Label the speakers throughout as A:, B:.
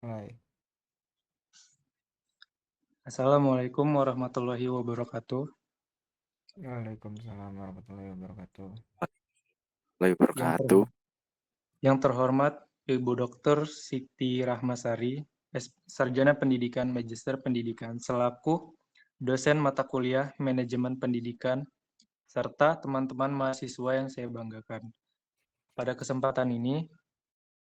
A: Hai,
B: Assalamualaikum warahmatullahi wabarakatuh.
A: Waalaikumsalam warahmatullahi wabarakatuh.
C: Warahmatullahi
B: Yang,
C: wabarakatuh.
B: ter- yang terhormat Ibu Dr. Siti Rahmasari, Sarjana Pendidikan Magister Pendidikan, selaku dosen mata kuliah Manajemen Pendidikan, serta teman-teman mahasiswa yang saya banggakan. Pada kesempatan ini,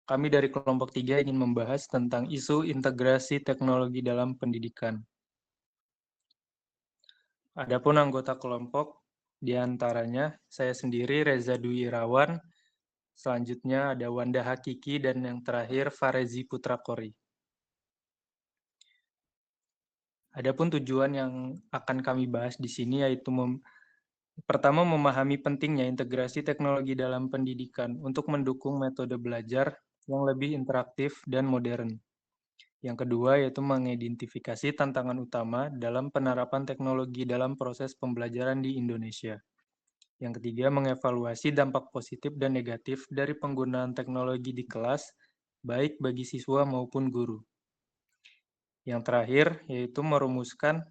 B: kami dari kelompok 3 ingin membahas tentang isu integrasi teknologi dalam pendidikan. Adapun anggota kelompok, di antaranya saya sendiri Reza Dwi Irawan, selanjutnya ada Wanda Hakiki, dan yang terakhir Farezi Putra Kori. Adapun tujuan yang akan kami bahas di sini yaitu pertama, memahami pentingnya integrasi teknologi dalam pendidikan untuk mendukung metode belajar yang lebih interaktif dan modern. Yang kedua yaitu mengidentifikasi tantangan utama dalam penerapan teknologi dalam proses pembelajaran di Indonesia. Yang ketiga, mengevaluasi dampak positif dan negatif dari penggunaan teknologi di kelas, baik bagi siswa maupun guru. Yang terakhir, yaitu merumuskan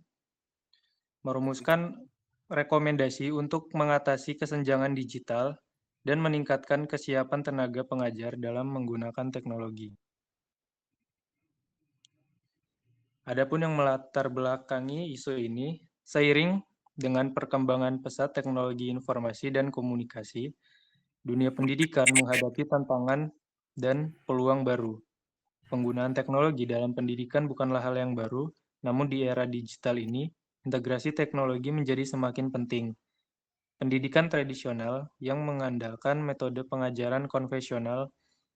B: rekomendasi untuk mengatasi kesenjangan digital dan meningkatkan kesiapan tenaga pengajar dalam menggunakan teknologi. Adapun yang melatar belakangi isu ini, seiring dengan perkembangan pesat teknologi informasi dan komunikasi, dunia pendidikan menghadapi tantangan dan peluang baru. Penggunaan teknologi dalam pendidikan bukanlah hal yang baru, namun di era digital ini, integrasi teknologi menjadi semakin penting. Pendidikan tradisional yang mengandalkan metode pengajaran konvensional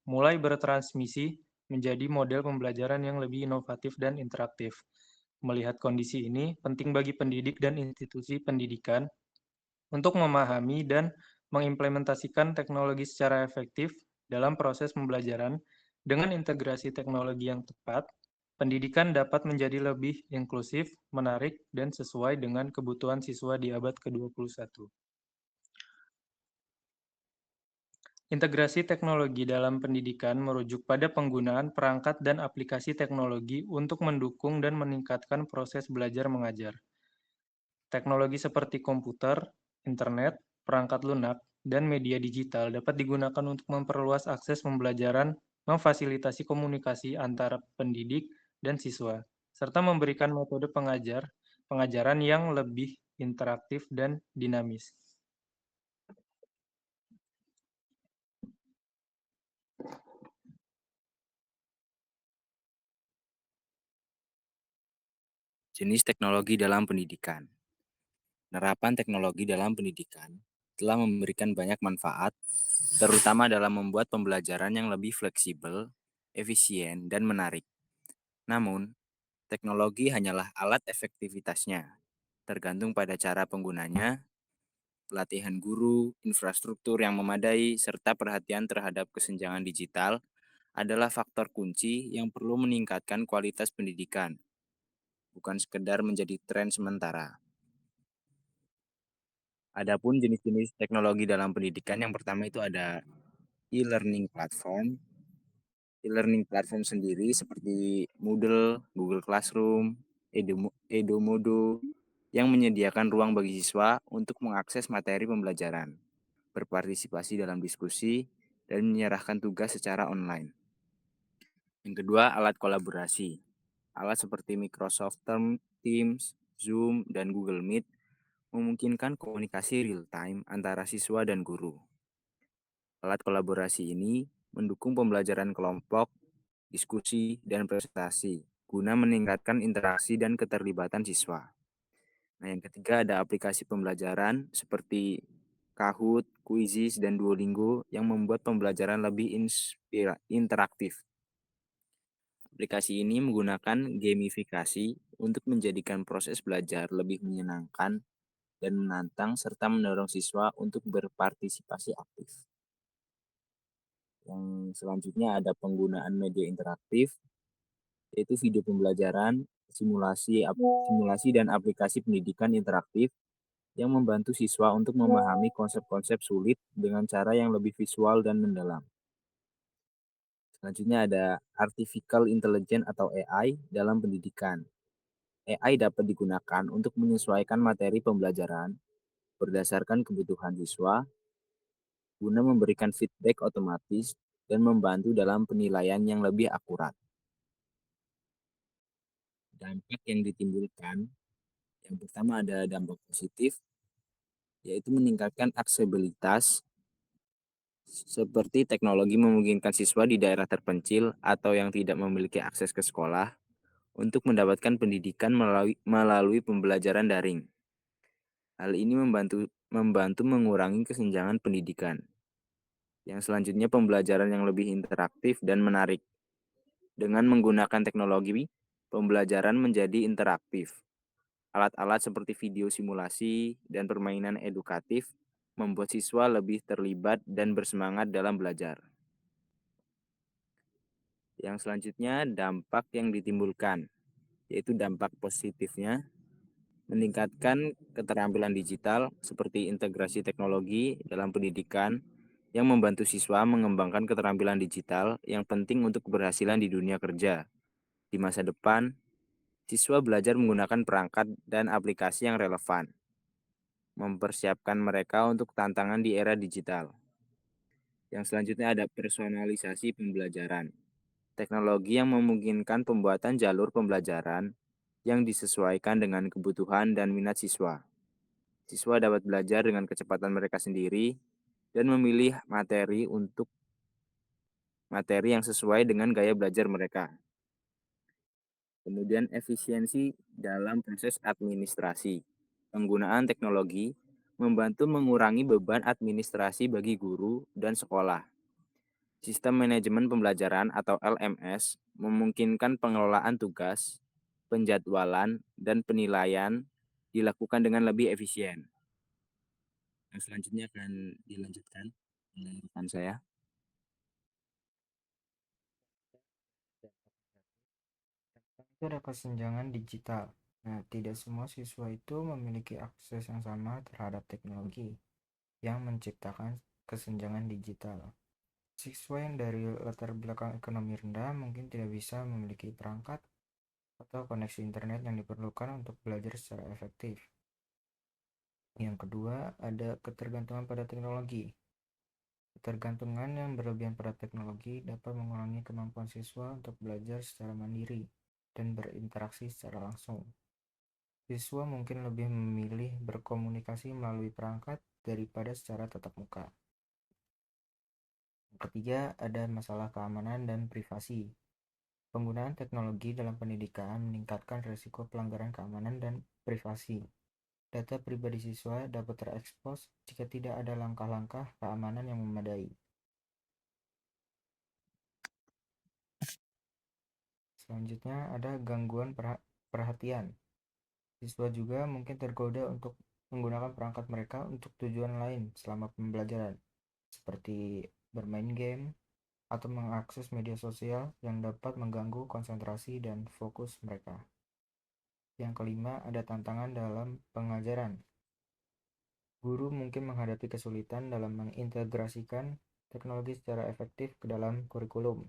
B: mulai bertransmisi menjadi model pembelajaran yang lebih inovatif dan interaktif. Melihat kondisi ini, penting bagi pendidik dan institusi pendidikan untuk memahami dan mengimplementasikan teknologi secara efektif dalam proses pembelajaran. Dengan integrasi teknologi yang tepat, pendidikan dapat menjadi lebih inklusif, menarik, dan sesuai dengan kebutuhan siswa di abad ke-21. Integrasi teknologi dalam pendidikan merujuk pada penggunaan perangkat dan aplikasi teknologi untuk mendukung dan meningkatkan proses belajar mengajar. Teknologi seperti komputer, internet, perangkat lunak, dan media digital dapat digunakan untuk memperluas akses pembelajaran, memfasilitasi komunikasi antara pendidik dan siswa, serta memberikan metode pengajaran yang lebih interaktif dan dinamis.
C: Jenis teknologi dalam pendidikan. Penerapan teknologi dalam pendidikan telah memberikan banyak manfaat, terutama dalam membuat pembelajaran yang lebih fleksibel, efisien, dan menarik. Namun, teknologi hanyalah alat efektivitasnya, tergantung pada cara penggunanya, pelatihan guru, infrastruktur yang memadai, serta perhatian terhadap kesenjangan digital adalah faktor kunci yang perlu meningkatkan kualitas pendidikan, bukan sekedar menjadi tren sementara. Adapun jenis-jenis teknologi dalam pendidikan, yang pertama itu ada e-learning platform. E-learning platform sendiri seperti Moodle, Google Classroom, Edomodo, yang menyediakan ruang bagi siswa untuk mengakses materi pembelajaran, berpartisipasi dalam diskusi, dan menyerahkan tugas secara online. Yang kedua, alat kolaborasi. Alat seperti Microsoft Teams, Zoom, dan Google Meet memungkinkan komunikasi real-time antara siswa dan guru. Alat kolaborasi ini mendukung pembelajaran kelompok, diskusi, dan presentasi, guna meningkatkan interaksi dan keterlibatan siswa. Nah, yang ketiga ada aplikasi pembelajaran seperti Kahoot, Quizizz, dan Duolingo yang membuat pembelajaran lebih interaktif. Aplikasi ini menggunakan gamifikasi untuk menjadikan proses belajar lebih menyenangkan dan menantang serta mendorong siswa untuk berpartisipasi aktif. Yang selanjutnya ada penggunaan media interaktif, yaitu video pembelajaran, simulasi dan aplikasi pendidikan interaktif yang membantu siswa untuk memahami konsep-konsep sulit dengan cara yang lebih visual dan mendalam. Selanjutnya ada artificial intelligence atau AI dalam pendidikan. AI dapat digunakan untuk menyesuaikan materi pembelajaran berdasarkan kebutuhan siswa guna memberikan feedback otomatis dan membantu dalam penilaian yang lebih akurat. Dampak yang ditimbulkan, yang pertama ada dampak positif, yaitu meningkatkan aksesibilitas, seperti teknologi memungkinkan siswa di daerah terpencil atau yang tidak memiliki akses ke sekolah untuk mendapatkan pendidikan melalui pembelajaran daring. Hal ini membantu mengurangi kesenjangan pendidikan. Yang selanjutnya pembelajaran yang lebih interaktif dan menarik. Dengan menggunakan teknologi, pembelajaran menjadi interaktif. Alat-alat seperti video simulasi dan permainan edukatif membuat siswa lebih terlibat dan bersemangat dalam belajar. Yang selanjutnya dampak yang ditimbulkan, yaitu dampak positifnya meningkatkan keterampilan digital seperti integrasi teknologi dalam pendidikan yang membantu siswa mengembangkan keterampilan digital yang penting untuk keberhasilan di dunia kerja. Di masa depan, siswa belajar menggunakan perangkat dan aplikasi yang relevan, mempersiapkan mereka untuk tantangan di era digital. Yang selanjutnya ada personalisasi pembelajaran. Teknologi yang memungkinkan pembuatan jalur pembelajaran yang disesuaikan dengan kebutuhan dan minat siswa. Siswa dapat belajar dengan kecepatan mereka sendiri dan memilih materi yang sesuai dengan gaya belajar mereka. Kemudian efisiensi dalam proses administrasi. Penggunaan teknologi membantu mengurangi beban administrasi bagi guru dan sekolah. Sistem manajemen pembelajaran atau LMS memungkinkan pengelolaan tugas, penjadwalan, dan penilaian dilakukan dengan lebih efisien. Yang selanjutnya akan dilanjutkan oleh rekan saya.
A: Itu ada kesenjangan digital. Nah, tidak semua siswa itu memiliki akses yang sama terhadap teknologi yang menciptakan kesenjangan digital. Siswa yang dari latar belakang ekonomi rendah mungkin tidak bisa memiliki perangkat atau koneksi internet yang diperlukan untuk belajar secara efektif. Yang kedua, ada ketergantungan pada teknologi. Ketergantungan yang berlebihan pada teknologi dapat mengurangi kemampuan siswa untuk belajar secara mandiri dan berinteraksi secara langsung. Siswa mungkin lebih memilih berkomunikasi melalui perangkat daripada secara tatap muka. Yang ketiga, ada masalah keamanan dan privasi. Penggunaan teknologi dalam pendidikan meningkatkan risiko pelanggaran keamanan dan privasi. Data pribadi siswa dapat terekspos jika tidak ada langkah-langkah keamanan yang memadai. Selanjutnya ada gangguan perhatian. Siswa juga mungkin tergoda untuk menggunakan perangkat mereka untuk tujuan lain selama pembelajaran, seperti bermain game atau mengakses media sosial yang dapat mengganggu konsentrasi dan fokus mereka. Yang kelima, ada tantangan dalam pengajaran. Guru mungkin menghadapi kesulitan dalam mengintegrasikan teknologi secara efektif ke dalam kurikulum.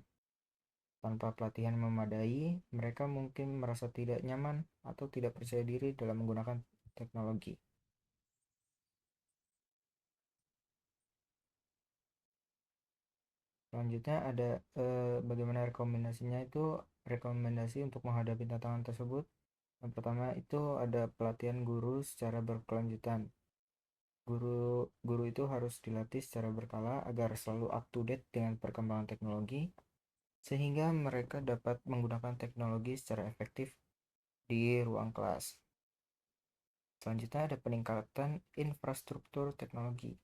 A: Tanpa pelatihan memadai, mereka mungkin merasa tidak nyaman atau tidak percaya diri dalam menggunakan teknologi. Selanjutnya ada bagaimana rekomendasinya itu rekomendasi untuk menghadapi tantangan tersebut. Yang pertama itu ada pelatihan guru secara berkelanjutan. Guru itu harus dilatih secara berkala agar selalu up to date dengan perkembangan teknologi sehingga mereka dapat menggunakan teknologi secara efektif di ruang kelas. Selanjutnya ada peningkatan infrastruktur teknologi.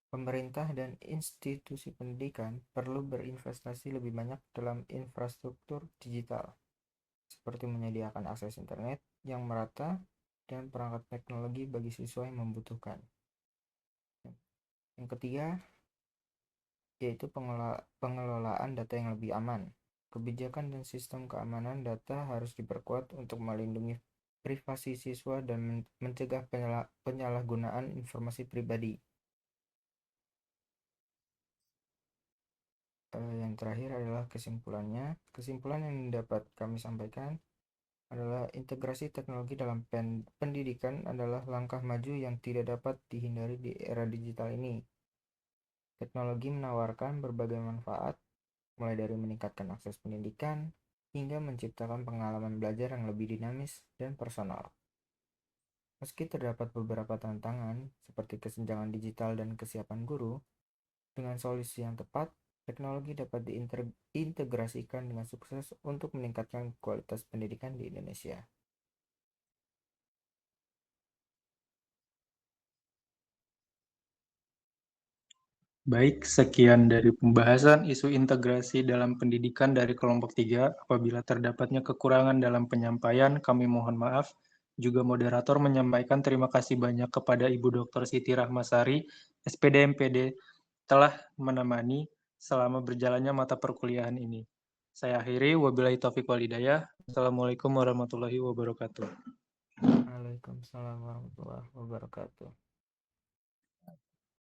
A: Pemerintah dan institusi pendidikan perlu berinvestasi lebih banyak dalam infrastruktur digital, seperti menyediakan akses internet yang merata dan perangkat teknologi bagi siswa yang membutuhkan. Yang ketiga, yaitu pengelolaan data yang lebih aman. Kebijakan dan sistem keamanan data harus diperkuat untuk melindungi privasi siswa dan mencegah penyalahgunaan informasi pribadi. Yang terakhir adalah kesimpulannya. Kesimpulan yang dapat kami sampaikan adalah integrasi teknologi dalam pendidikan adalah langkah maju yang tidak dapat dihindari di era digital ini. Teknologi menawarkan berbagai manfaat, mulai dari meningkatkan akses pendidikan hingga menciptakan pengalaman belajar yang lebih dinamis dan personal. Meski terdapat beberapa tantangan seperti kesenjangan digital dan kesiapan guru, dengan solusi yang tepat, teknologi dapat diintegrasikan dengan sukses untuk meningkatkan kualitas pendidikan di Indonesia.
B: Baik, sekian dari pembahasan isu integrasi dalam pendidikan dari kelompok 3. Apabila terdapatnya kekurangan dalam penyampaian, kami mohon maaf. Juga moderator menyampaikan terima kasih banyak kepada Ibu Dr. Siti Rahmasari, SPD MPD, telah menemani selama berjalannya mata perkuliahan ini. Saya akhiri, wabillahi taufiq wal hidayah. Assalamualaikum warahmatullahi wabarakatuh.
A: Waalaikumsalam warahmatullahi wabarakatuh.